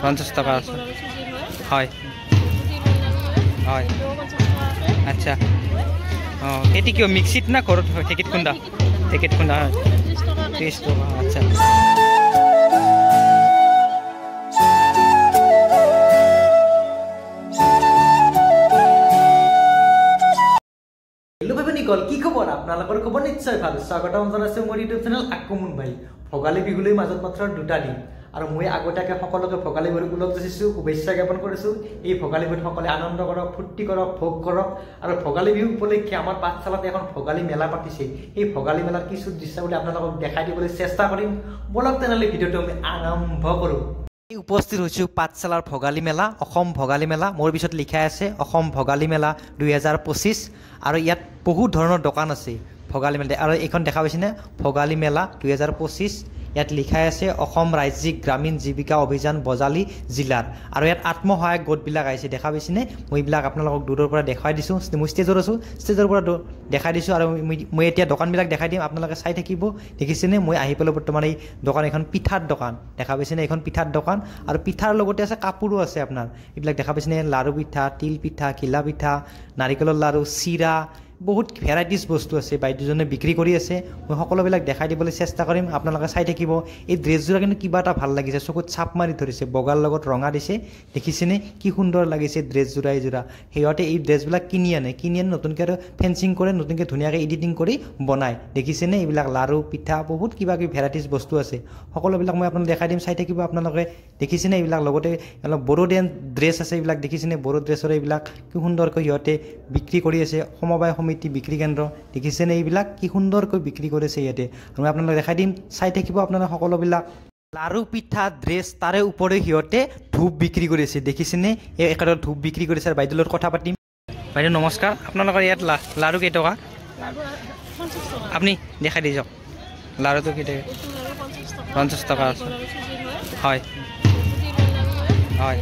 50 টাকা আছে হয় হয় আচ্ছা এটি কি মিক্সিত না ঘৰত ঢেঁকীত খুন্দা হয় 30 টাকা আচ্ছা হেল্ল' ভাই নিকল কি খবৰ আপোনালোকৰ খবৰ নিশ্চয় ভাল স্বাগতম জনাইছো মোৰ ইউটিউব চেনেল আকুমুন ভাই ভোগালী বিহুলৈ মাজত মাত্ৰ 2টা দিন আৰু মই আগতীয়াকৈ সকলোকে ভোগালী বিহুৰ ওলগ যাচিছোঁ শুভেচ্ছা জ্ঞাপন কৰিছোঁ এই ভোগালী বিহুত সকলোৱে আনন্দ কৰক ফূৰ্তি কৰক ভোগ কৰক আৰু ভোগালী বিহু উপলক্ষে আমাৰ পাঠশালাত এখন ভোগালী মেলা পাতিছে এই ভোগালী মেলাৰ কিছু দৃশ্য বুলি আপোনালোকক দেখাই দিবলৈ চেষ্টা কৰিম বলক তেনেহ'লে ভিডিঅ'টো আমি আৰম্ভ কৰোঁ উপস্থিত হৈছোঁ পাঠশালাৰ ভোগালী মেলা অসম ভোগালী মেলা মোৰ পিছত লিখা আছে অসম ভোগালী মেলা 2025 আৰু ইয়াত বহুত ধৰণৰ দোকান আছে ভোগালী মেলা আৰু এইখন দেখা পাইছেনে ভোগালী মেলা 2025 ইয়াত লিখা আছে অসম ৰাজ্যিক গ্ৰামীণ জীৱিকা অভিযান বজালী জিলাৰ আৰু ইয়াত আত্মসহায়ক গোটবিলাক আহিছে দেখা পাইছেনে মই এইবিলাক আপোনালোকক দূৰৰ পৰা দেখাই দিছোঁ মই ষ্টেজত আছোঁ ষ্টেজৰ পৰা দেখাই দিছোঁ আৰু মই এতিয়া দোকানবিলাক দেখাই দিম আপোনালোকে চাই থাকিব দেখিছেনে মই আহি পেলাই বৰ্তমান এই দোকান এখন পিঠাৰ দোকান দেখা পাইছেনে এইখন পিঠাৰ দোকান আৰু পিঠাৰ লগতে আছে কাপোৰো আছে আপোনাৰ এইবিলাক দেখা পাইছেনে লাৰু পিঠা তিল পিঠা ঘিলা পিঠা নাৰিকলৰ লাৰু চিৰা বহুত ভেৰাইটিজ বস্তু আছে বাইদেউজনে বিক্ৰী কৰি আছে মই সকলোবিলাক দেখাই দিবলৈ চেষ্টা কৰিম আপোনালোকে চাই থাকিব এই ড্ৰেছযোৰা কিন্তু কিবা এটা ভাল লাগিছে চকুত চাপ মাৰি ধৰিছে বগাৰ লগত ৰঙা দিছে দেখিছেনে কি সুন্দৰ লাগিছে ড্ৰেছযোৰা এইযোৰা সিহঁতে এই ড্ৰেছবিলাক কিনি আনে নতুনকৈ আৰু ফেঞ্চিং কৰে নতুনকৈ ধুনীয়াকৈ এডিটিং কৰি বনায় দেখিছেনে এইবিলাক লাৰু পিঠা বহুত কিবা কিবি ভেৰাইটিজ বস্তু আছে সকলোবিলাক মই আপোনাক দেখাই দিম চাই থাকিব আপোনালোকে দেখিছেনে এইবিলাক লগতে অলপ বড়োলেণ্ড ড্ৰেছ আছে এইবিলাক দেখিছেনে বড়ো ড্ৰেছৰ এইবিলাক কি সুন্দৰকৈ সিহঁতে বিক্ৰী কৰি আছে সমবায় সমিতি বিক্ৰী কেন্দ্ৰ দেখিছেনে এইবিলাক কি সুন্দৰকৈ বিক্ৰী কৰিছে ইয়াতে মই আপোনালোকক দেখাই দিম চাই থাকিব আপোনালোকে সকলোবিলাক লাৰু পিঠা ড্ৰেছ তাৰে ওপৰে সিহঁতে ধূপ বিক্ৰী কৰিছে দেখিছেনে এই একেবাৰে ধূপ বিক্ৰী কৰিছে আৰু বাইদেউৰ লগত কথা পাতিম বাইদেউ নমস্কাৰ আপোনালোকৰ ইয়াত লাৰু কেইটকা আপুনি দেখাই দি যাওক লাৰুটো কেইটকা 50 টকা আছে হয় হয়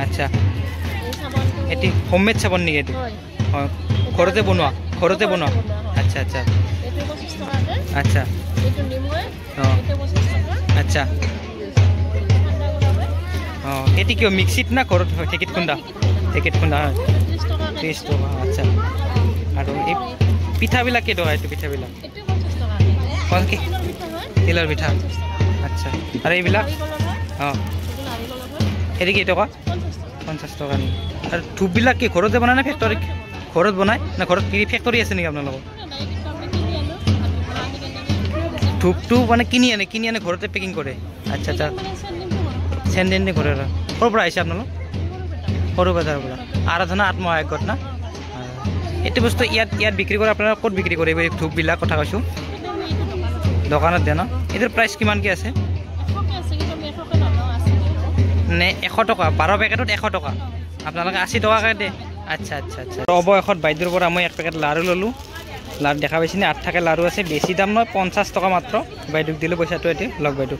আচ্ছা এটি হোমমেড চাবোন নেকি এইটো হয় ঘৰতে বনোৱা আচ্ছা আচ্ছা আচ্ছা আচ্ছা অঁ এটি কিয় মিক্সিত না ঘৰত ঢেঁকীত খুন্দা হয় 30 টকা আচ্ছা আৰু এই পিঠাবিলাক কেইটকা এইটো পিঠাবিলাক কি তিলৰ পিঠা আচ্ছা আৰু এইবিলাক অঁ এটি কেইটকা 50 টকা নেকি আৰু ধূপবিলাক কি ঘৰতে বনায় না ফেক্টৰী ঘৰত বনায় না ঘৰত কি ফেক্টৰী আছে নেকি আপোনালোকৰ ধূপটো মানে কিনি আনে ঘৰতে পেকিং কৰে আচ্ছা আচ্ছা চেণ্ডেন ঘৰে ক'ৰ পৰা আহিছে আপোনালোক সৰু বজাৰৰ পৰা আৰাধনা আত্মসহায়ক গোট না এইটো বস্তু ইয়াত বিক্ৰী কৰে আপোনালোকে ক'ত বিক্ৰী কৰে এই ধূপবিলাক কথা কৈছোঁ দোকানত দিয়ে ন এইটোৰ প্ৰাইচ কিমানকৈ আছে নে 100 টকা 12 পেকেটত 100 টকা আপোনালোকে 80 টকাকৈ দিয়ে আচ্ছা আচ্ছা আচ্ছা অৱশেষত বাইদেউৰ পৰা মই 1 পেকেট লাৰু ল'লোঁ লাৰু দেখা পাইছেনে 8 টাকা লাৰু আছে বেছি দাম নহয় 50 টকা মাত্ৰ বাইদেউক দিলোঁ পইচাটো এতিয়া লগ বাইদেউ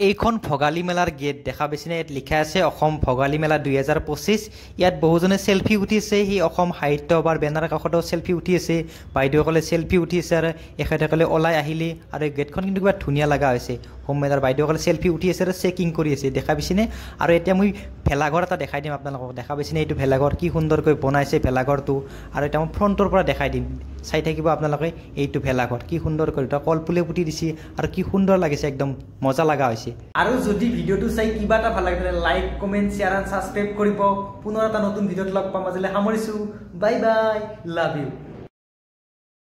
এইখন ভোগালী মেলাৰ গেট দেখা পাইছেনে ইয়াত লিখা আছে অসম ভোগালী মেলা 2025 ইয়াত বহুজনে চেলফি উঠিছে সেই অসম সাহিত্য সভাৰ বেনাৰৰ কাষতো চেলফি উঠি আছে বাইদেউসকলে চেলফি উঠি আছে আৰু এখেতসকলে ওলাই আহিলে আৰু গেটখন কিন্তু কিবা ধুনীয়া লগা হৈছে হোম মেলাৰ বাইদেউসকলে চেলফি উঠি আছে আৰু চেকিং কৰি আছে দেখা পাইছেনে আৰু এতিয়া মই ভেলাঘৰ এটা দেখাই দিম আপোনালোকক দেখা পাইছেনে এইটো ভেলাঘৰ কি সুন্দৰকৈ বনাইছে ভেলাঘৰটো আৰু এতিয়া মই ফ্ৰণ্টৰ পৰা দেখাই দিম চাই থাকিব আপোনালোকে এইটো ভেলাঘৰ কি সুন্দৰকৈ এটা কলপুলে পুতি দিছে আৰু কি সুন্দৰ লাগিছে একদম মজা লগা হৈছে আৰু যদি ভিডিঅ'টো চাই কিবা এটা ভাল লাগে তেনে like comment share and subscribe কৰিব পুনৰ এটা নতুন ভিডিঅ'ত লগ পাম আজিলৈ সামৰিছোঁ বাই বাই লাভ ইউ